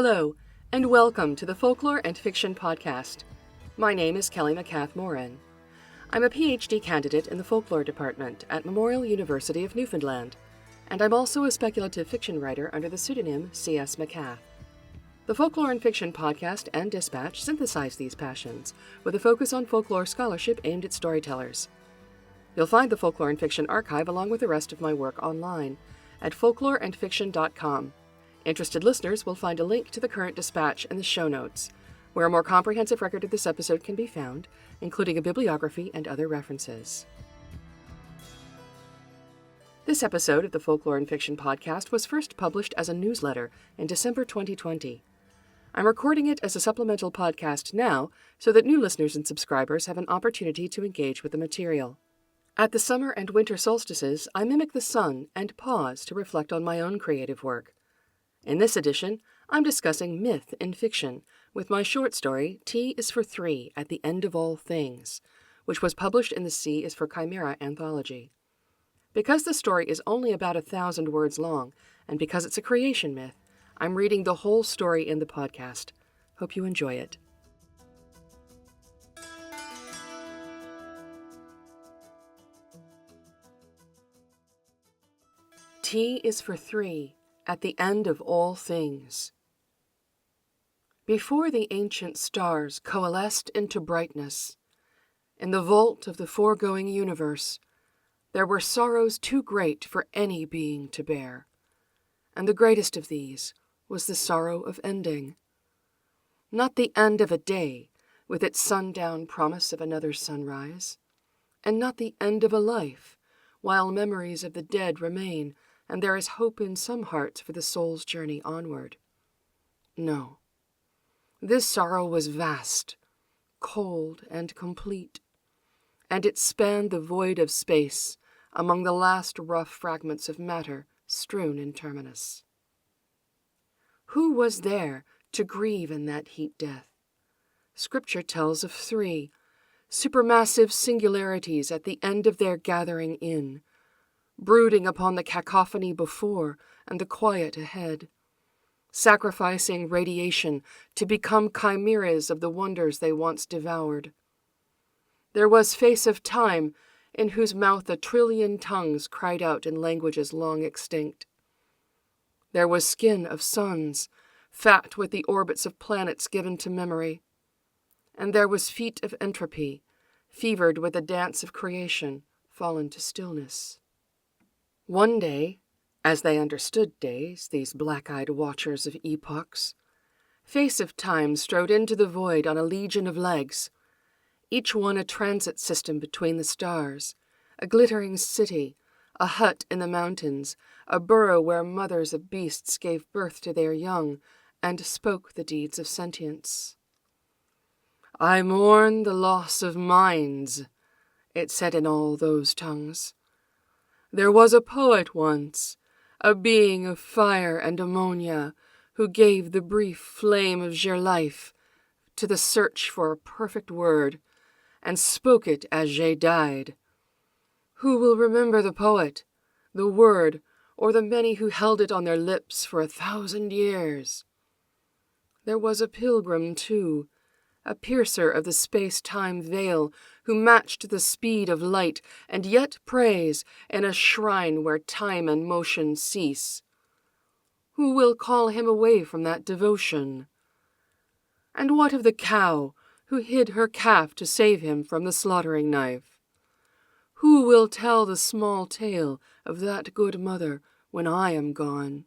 Hello, and welcome to the Folklore and Fiction Podcast. My name is Kelly MacCath-Moran. I'm a PhD candidate in the Folklore Department at Memorial University of Newfoundland, and I'm also a speculative fiction writer under the pseudonym C.S. MacCath. The Folklore and Fiction Podcast and Dispatch synthesize these passions with a focus on folklore scholarship aimed at storytellers. You'll find the Folklore and Fiction archive along with the rest of my work online at folkloreandfiction.com. Interested listeners will find a link to the current dispatch in the show notes, where a more comprehensive record of this episode can be found, including a bibliography and other references. This episode of the Folklore and Fiction Podcast was first published as a newsletter in December 2020. I'm recording it as a supplemental podcast now so that new listeners and subscribers have an opportunity to engage with the material. At the summer and winter solstices, I mimic the sun and pause to reflect on my own creative work. In this edition, I'm discussing myth in fiction with my short story, T is for Three at the End of All Things, which was published in the C is for Chimera anthology. Because the story is only about 1,000 words long, and because it's a creation myth, I'm reading the whole story in the podcast. Hope you enjoy it. T is for Three at the End of All Things. Before the ancient stars coalesced into brightness, in the vault of the foregoing universe, there were sorrows too great for any being to bear, and the greatest of these was the sorrow of ending. Not the end of a day, with its sundown promise of another sunrise, and not the end of a life, while memories of the dead remain, and there is hope in some hearts for the soul's journey onward. No. This sorrow was vast, cold, and complete, and it spanned the void of space among the last rough fragments of matter strewn in terminus. Who was there to grieve in that heat death? Scripture tells of three, supermassive singularities at the end of their gathering in, brooding upon the cacophony before and the quiet ahead, sacrificing radiation to become chimeras of the wonders they once devoured. There was face of time, in whose mouth 1 trillion tongues cried out in languages long extinct. There was skin of suns, fat with the orbits of planets given to memory. And there was feet of entropy, fevered with the dance of creation, fallen to stillness. One day, as they understood days, these black-eyed watchers of epochs, face of time strode into the void on a legion of legs, each one a transit system between the stars, a glittering city, a hut in the mountains, a burrow where mothers of beasts gave birth to their young and spoke the deeds of sentience. I mourn the loss of minds, it said in all those tongues. There was a poet once, a being of fire and ammonia, who gave the brief flame of your life to the search for a perfect word, and spoke it as Jay died. Who will remember the poet, the word, or the many who held it on their lips for 1,000 years? There was a pilgrim, too, a piercer of the space-time veil, who matched the speed of light, and yet prays in a shrine where time and motion cease. Who will call him away from that devotion? And what of the cow who hid her calf to save him from the slaughtering knife? Who will tell the small tale of that good mother when I am gone?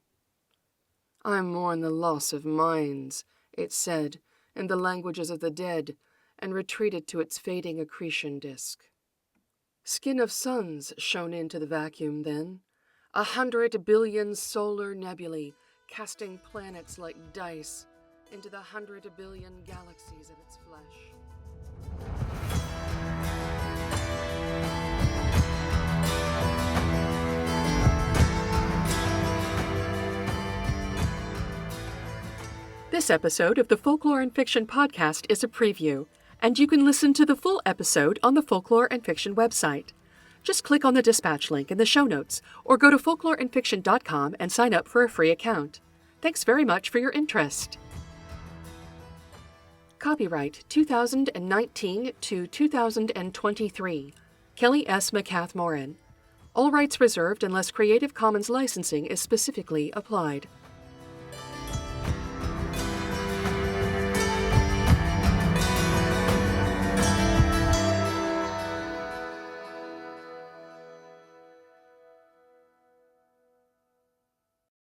I mourn the loss of minds, it said, in the languages of the dead, and retreated to its fading accretion disk. Skin of suns shone into the vacuum then, 100 billion solar nebulae, casting planets like dice into the 100 billion galaxies of its flesh. This episode of the Folklore and Fiction Podcast is a preview, and you can listen to the full episode on the Folklore and Fiction website. Just click on the dispatch link in the show notes, or go to folkloreandfiction.com and sign up for a free account. Thanks very much for your interest. Copyright 2019 to 2023. Kelly S. MacCath-Moran. All rights reserved unless Creative Commons licensing is specifically applied.